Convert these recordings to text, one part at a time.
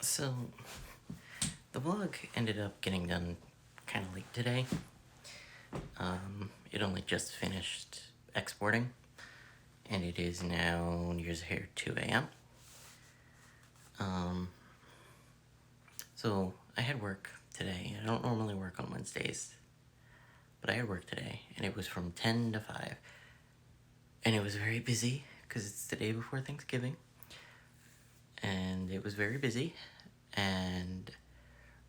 So, the vlog ended up getting done kind of late today. It only just finished exporting, and it is now nears here 2 a.m. So I had work today. I don't normally work on Wednesdays, but I had work today, and it was from 10 to 5. And it was very busy, because it's the day before Thanksgiving. And it was very busy, and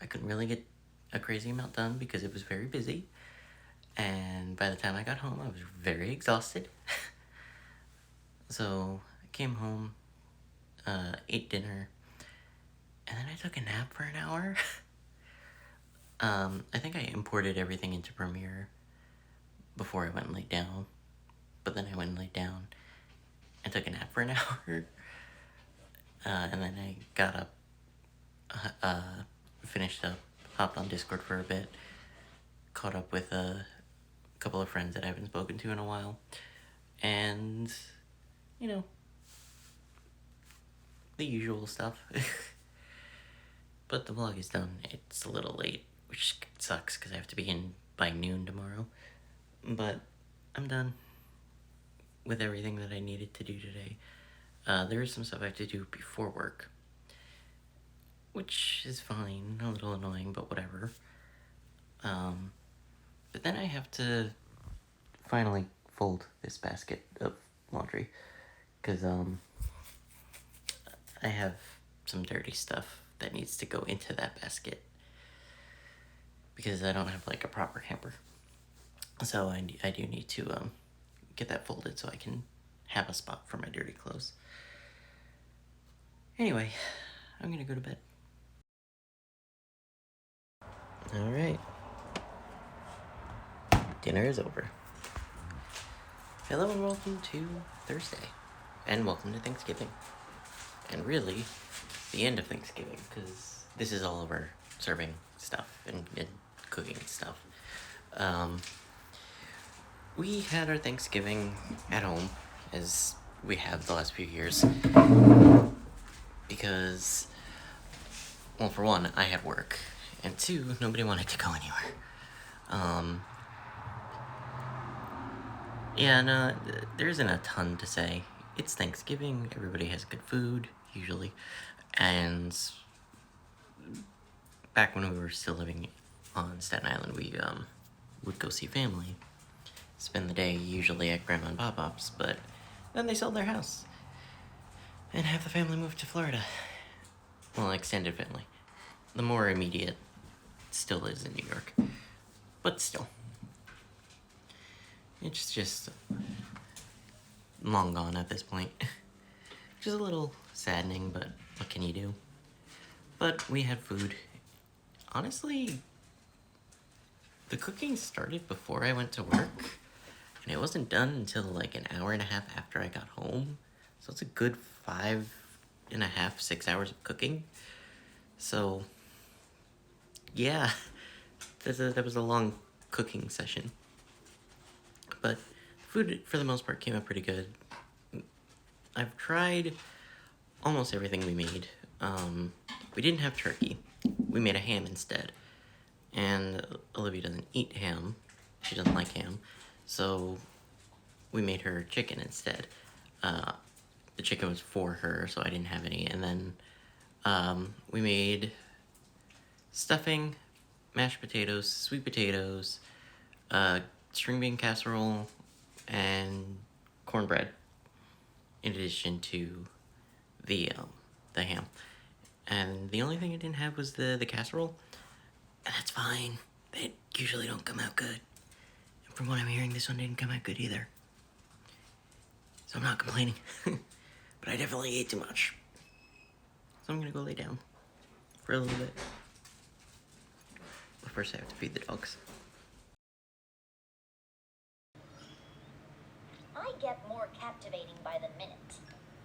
I couldn't really get a crazy amount done because it was very busy. And by the time I got home, I was very exhausted. So I came home, ate dinner, and then I took a nap for an hour. I think I imported everything into Premiere before I went and laid down. But then I went and laid down and took a nap for an hour. And then I got up, finished up, hopped on Discord for a bit, caught up with a couple of friends that I haven't spoken to in a while, and, you know, the usual stuff. But the vlog is done. It's a little late, which sucks because I have to be in by noon tomorrow. But I'm done with everything that I needed to do today. There is some stuff I have to do before work, which is fine, a little annoying, but whatever. But then I have to finally fold this basket of laundry, because I have some dirty stuff that needs to go into that basket, because I don't have like a proper hamper. So I do need to get that folded so I can have a spot for my dirty clothes. Anyway, I'm gonna go to bed. Alright. Dinner is over. Hello and welcome to Thursday. And welcome to Thanksgiving. And really, the end of Thanksgiving, because this is all of our serving stuff and cooking stuff. We had our Thanksgiving at home, as we have the last few years, because, well, for one, I had work, and two, nobody wanted to go anywhere. Yeah, no, there isn't a ton to say. It's Thanksgiving, everybody has good food, usually, and back when we were still living on Staten Island, we would go see family, spend the day usually at Grandma and Pop-Pop's, but then they sold their house, and half the family moved to Florida. Well, extended family. The more immediate still lives in New York, but still. It's just long gone at this point. Which is a little saddening, but what can you do? But we had food. Honestly, the cooking started before I went to work, and it wasn't done until like an hour and a half after I got home. So it's a good 5.5, 6 hours of cooking. So, yeah, that was a long cooking session. But food, for the most part, came out pretty good. I've tried almost everything we made. We didn't have turkey. We made a ham instead. And Olivia doesn't eat ham. She doesn't like ham. So we made her chicken instead. The chicken was for her, so I didn't have any. And then we made stuffing, mashed potatoes, sweet potatoes, string bean casserole, and cornbread, in addition to the ham. And the only thing I didn't have was the casserole, and that's fine. They usually don't come out good. And from what I'm hearing, this one didn't come out good either. So I'm not complaining. But I definitely ate too much. So I'm gonna go lay down for a little bit. But first I have to feed the dogs. I get more captivating by the minute.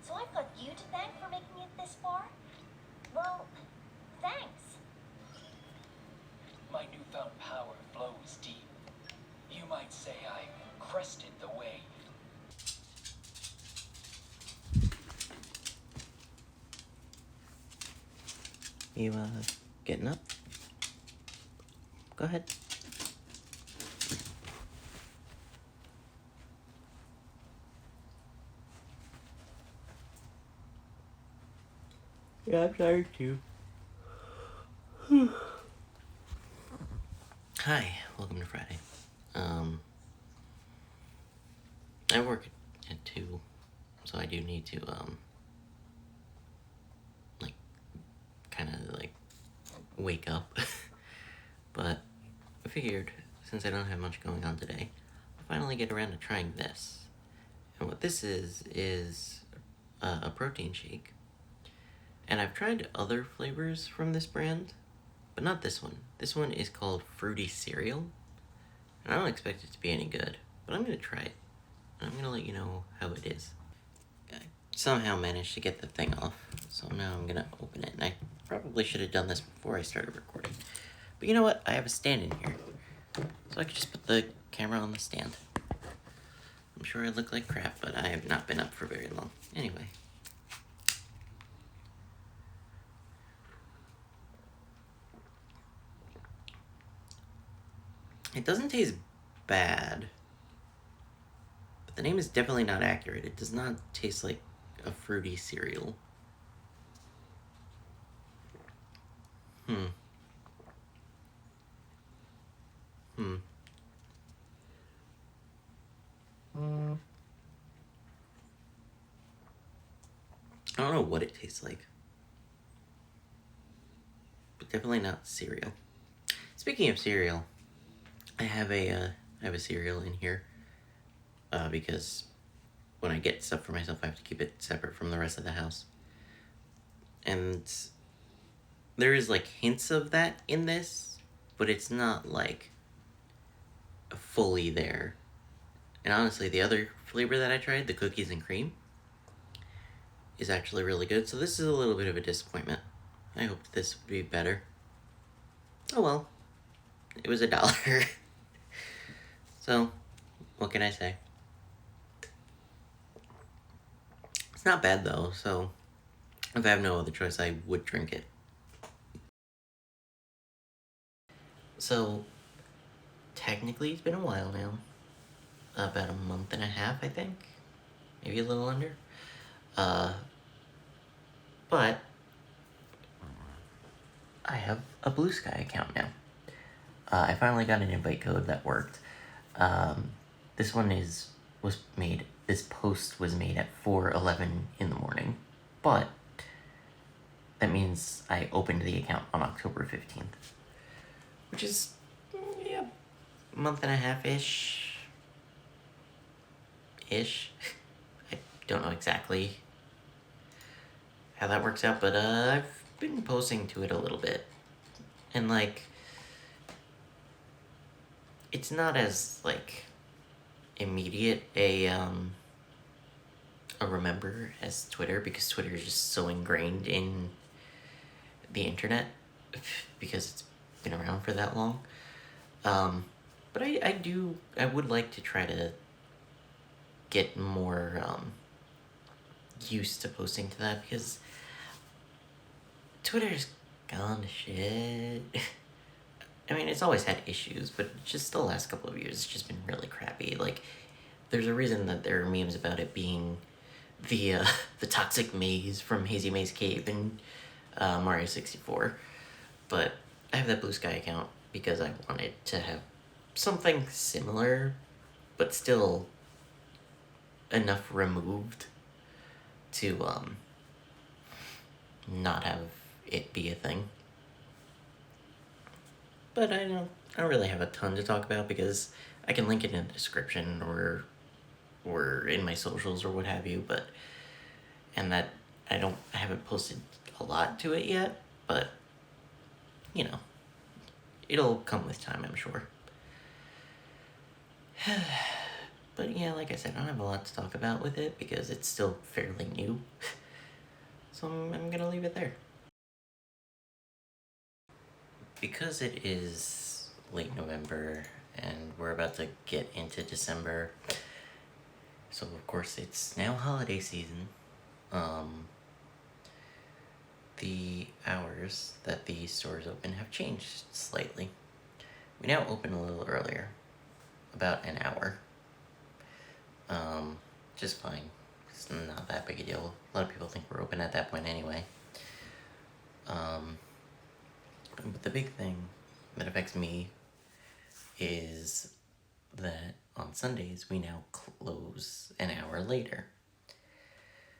So I've got you to thank for making it this far? Well, thanks. My newfound power flows deep. You might say I crested the wave. You, getting up? Go ahead. Yeah, I'm tired too. Hi, welcome to Friday. I work at 2, so I do need to, like, kinda, like, wake up. But I figured, since I don't have much going on today, I'll finally get around to trying this. And what this is a protein shake. And I've tried other flavors from this brand, but not this one. This one is called Fruity Cereal. And I don't expect it to be any good, but I'm gonna try it. And I'm gonna let you know how it is. I somehow managed to get the thing off, so now I'm gonna open it. And I probably should have done this before I started recording. But you know what? I have a stand in here, so I could just put the camera on the stand. I'm sure I look like crap, but I have not been up for very long. Anyway. It doesn't taste bad, but the name is definitely not accurate. It does not taste like a fruity cereal. I don't know what it tastes like, but definitely not cereal. Speaking of cereal, I have a cereal in here because when I get stuff for myself, I have to keep it separate from the rest of the house. And there is like hints of that in this, but it's not like fully there. And honestly, the other flavor that I tried, the cookies and cream, is actually really good. So this is a little bit of a disappointment. I hoped this would be better. Oh well. It was $1. So, what can I say? It's not bad though, so if I have no other choice, I would drink it. So, technically it's been a while now. About a month and a half, I think. Maybe a little under. But I have a bluesky account now. I finally got an invite code that worked. This one this post was made at 4:11 in the morning, but that means I opened the account on October 15th, which is, yeah, a month and a half-ish. I don't know exactly how that works out, but I've been posting to it a little bit. And like, it's not as like immediate a remember as Twitter, because Twitter is just so ingrained in the internet because it's been around for that long. But I would like to try to get more used to posting to that, because Twitter's gone to shit. I mean, it's always had issues, but just the last couple of years, it's just been really crappy. Like, there's a reason that there are memes about it being the toxic maze from Hazy Maze Cave in Mario 64. But I have that bluesky account because I wanted to have something similar, but still enough removed to not have it be a thing. But I don't really have a ton to talk about, because I can link it in the description or in my socials or what have you, and that I haven't posted a lot to it yet, but you know, it'll come with time, I'm sure. But yeah, like I said, I don't have a lot to talk about with it because it's still fairly new. So I'm gonna leave it there. Because it is late November and we're about to get into December, so of course it's now holiday season. the hours that the stores open have changed slightly. We now open a little earlier, about an hour. Just fine. It's not that big a deal. A lot of people think we're open at that point anyway. But the big thing that affects me is that on Sundays we now close an hour later.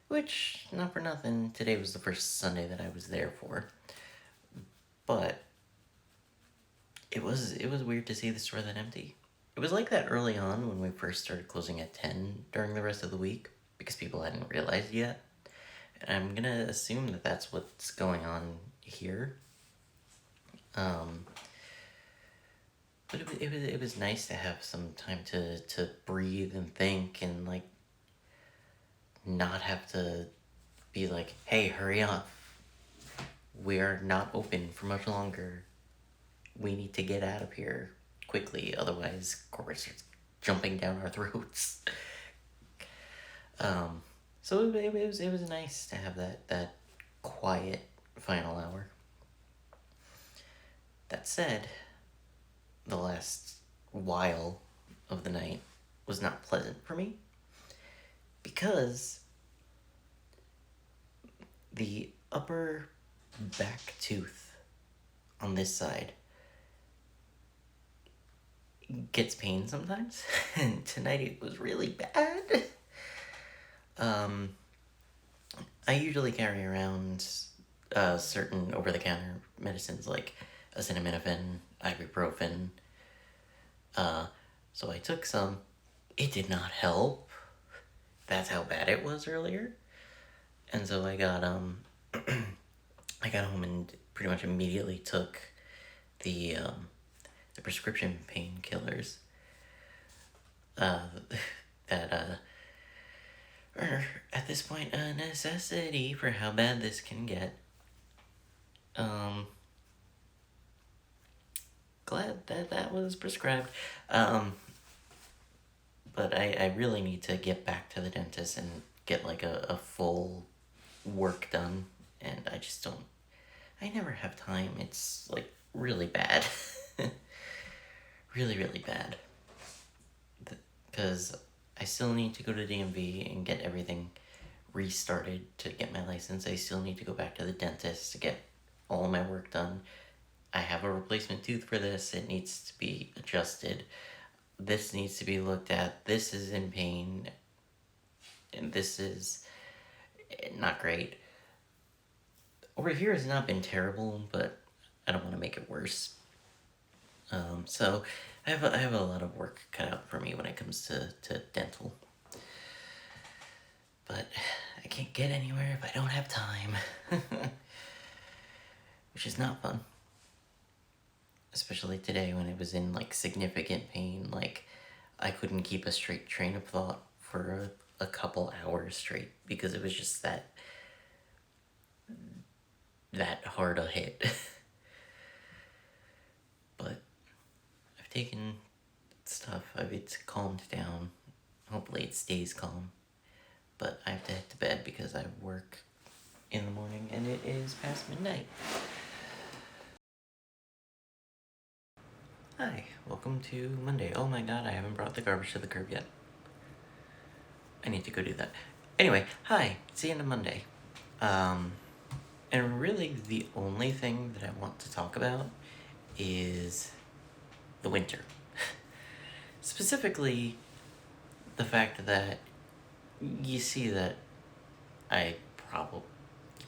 Which, not for nothing, today was the first Sunday that I was there for. But it was weird to see the store that empty. It was like that early on when we first started closing at 10 during the rest of the week, because people hadn't realized yet. And I'm gonna assume that that's what's going on here. But it was nice to have some time to breathe and think and, like, not have to be like, hey, hurry up. We are not open for much longer. We need to get out of here quickly, otherwise corporate starts jumping down our throats. So it was nice to have that quiet final hour. That said, the last while of the night was not pleasant for me, because the upper back tooth on this side gets pain sometimes, and tonight it was really bad. I usually carry around certain over-the-counter medicines like acetaminophen, ibuprofen. So I took some. It did not help. That's how bad it was earlier. And so I got I got home and pretty much immediately took the prescription painkillers that are at this point a necessity for how bad this can get. Glad that was prescribed. But I really need to get back to the dentist and get like a full work done, and I never have time. It's like really bad. Really, really bad. Because I still need to go to DMV and get everything restarted to get my license. I still need to go back to the dentist to get all my work done. I have a replacement tooth for this. It needs to be adjusted. This needs to be looked at. This is in pain. And this is not great. Over here has not been terrible, but I don't want to make it worse. So I have a lot of work cut out for me when it comes to dental. But I can't get anywhere if I don't have time. Which is not fun. Especially today when it was in like significant pain. Like I couldn't keep a straight train of thought for a couple hours straight because it was just that hard a hit. But I've taken stuff, it's calmed down. Hopefully it stays calm. But I have to head to bed because I work in the morning and it is past midnight. Hi, welcome to Monday. Oh my god, I haven't brought the garbage to the curb yet. I need to go do that. Anyway, hi, it's the end of Monday. And really the only thing that I want to talk about is the winter. Specifically, the fact that you see that I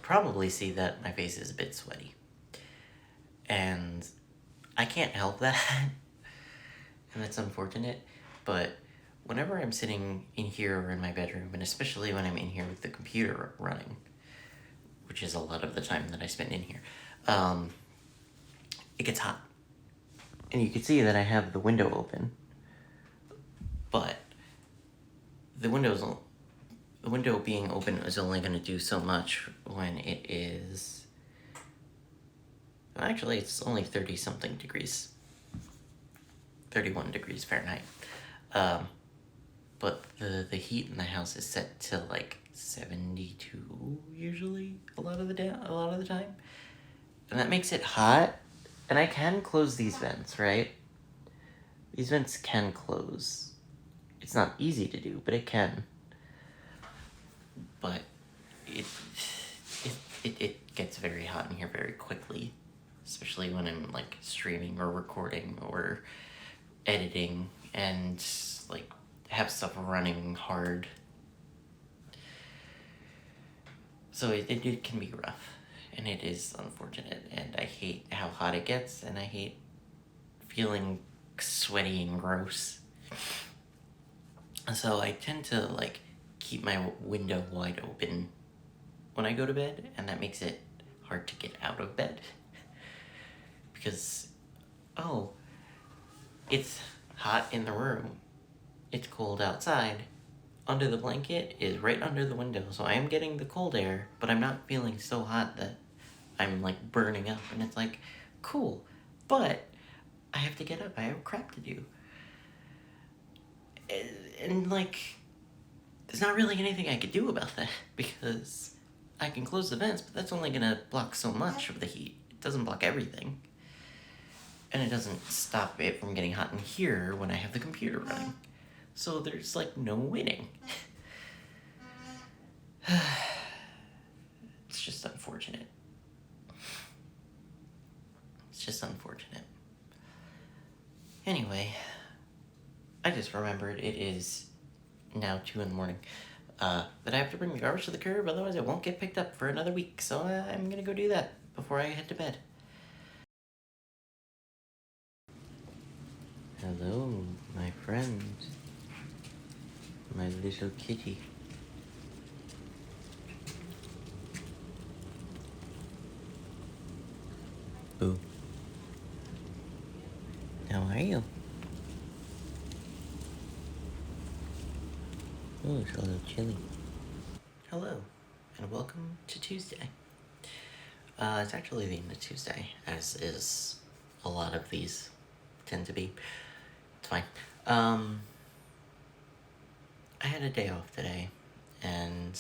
probably see that my face is a bit sweaty. And I can't help that, and that's unfortunate, but whenever I'm sitting in here or in my bedroom, and especially when I'm in here with the computer running, which is a lot of the time that I spend in here, it gets hot. And you can see that I have the window open, but the window being open is only going to do so much when it is... Actually, it's only 30-something degrees. 31 degrees Fahrenheit. But the heat in the house is set to, like, 72 usually a lot of the time. And that makes it hot. And I can close these vents, right? These vents can close. It's not easy to do, but it can. But it gets very hot in here very quickly, especially when I'm like streaming or recording or editing and like have stuff running hard. So it can be rough, and it is unfortunate, and I hate how hot it gets, and I hate feeling sweaty and gross. So I tend to like keep my window wide open when I go to bed, and that makes it hard to get out of bed. Because, oh, it's hot in the room, it's cold outside, under the blanket is right under the window, so I am getting the cold air, but I'm not feeling so hot that I'm like burning up, and it's like, cool, but I have to get up, I have crap to do. And like, there's not really anything I could do about that, because I can close the vents, but that's only gonna block so much of the heat. It doesn't block everything. And it doesn't stop it from getting hot in here when I have the computer running. So there's like no winning. It's just unfortunate. It's just unfortunate. Anyway, I just remembered it is now 2 in the morning. That I have to bring the garbage to the curb, otherwise it won't get picked up for another week. So I'm gonna go do that before I head to bed. Hello, my friend. My little kitty. Boo. How are you? Oh, it's a little chilly. Hello, and welcome to Tuesday. It's actually the end of Tuesday, as is a lot of these tend to be. It's fine. I had a day off today, and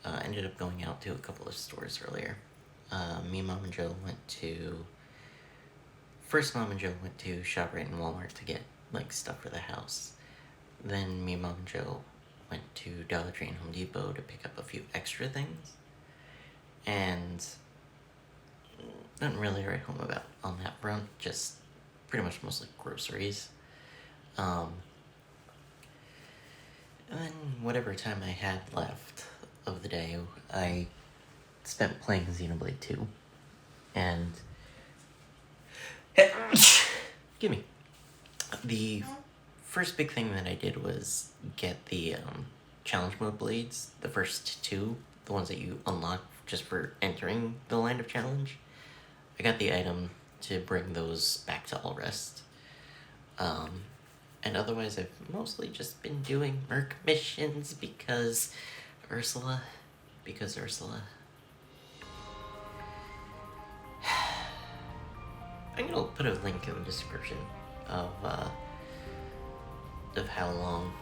ended up going out to a couple of stores earlier. Me, Mom, and Joe went to... First, Mom and Joe went to ShopRite and Walmart to get, like, stuff for the house. Then me, Mom, and Joe went to Dollar Tree and Home Depot to pick up a few extra things. And nothing really to write home about on that front, just pretty much mostly groceries. And then whatever time I had left of the day, I spent playing Xenoblade 2. And... Give me. The first big thing that I did was get the challenge mode blades, the first 2, the ones that you unlock just for entering the land of challenge. I got the item to bring those back to All Rest. And otherwise I've mostly just been doing Merc missions because Ursula. I'm gonna put a link in the description of how long,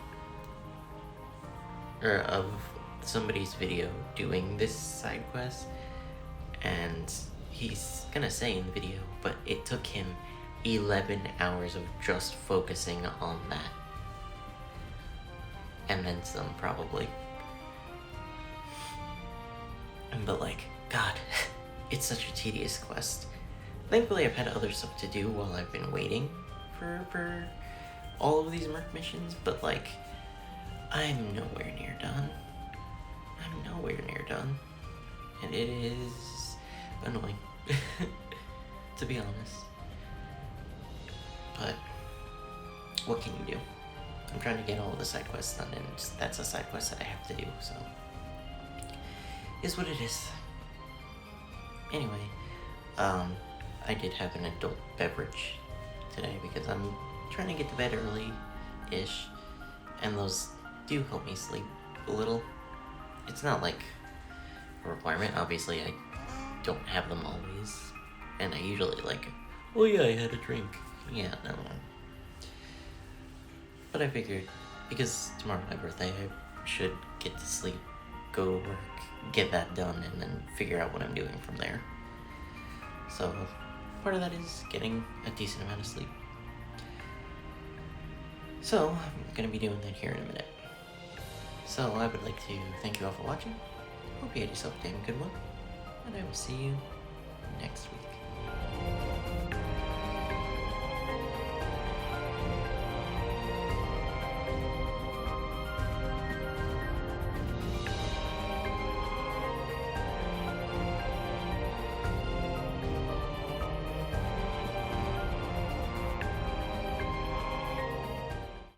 or of somebody's video doing this side quest, and he's gonna say in the video, but it took him 11 hours of just focusing on that. And then some, probably. But like, God, it's such a tedious quest. Thankfully, I've had other stuff to do while I've been waiting for all of these Merc missions, but like, I'm nowhere near done. And it is annoying, to be honest. But what can you do? I'm trying to get all of the side quests done, and that's a side quest that I have to do, so is what it is. Anyway, I did have an adult beverage today because I'm trying to get to bed early-ish, and those do help me sleep a little. It's not like a requirement, obviously I don't have them always, and I usually like, oh yeah, I had a drink. Yeah, no. But I figured, because tomorrow's my birthday, I should get to sleep go to work, get that done, and then figure out what I'm doing from there. So part of that is getting a decent amount of sleep. So I'm gonna be doing that here in a minute. So I would like to thank you all for watching. Hope you had yourself a damn good one, and I will see you next week.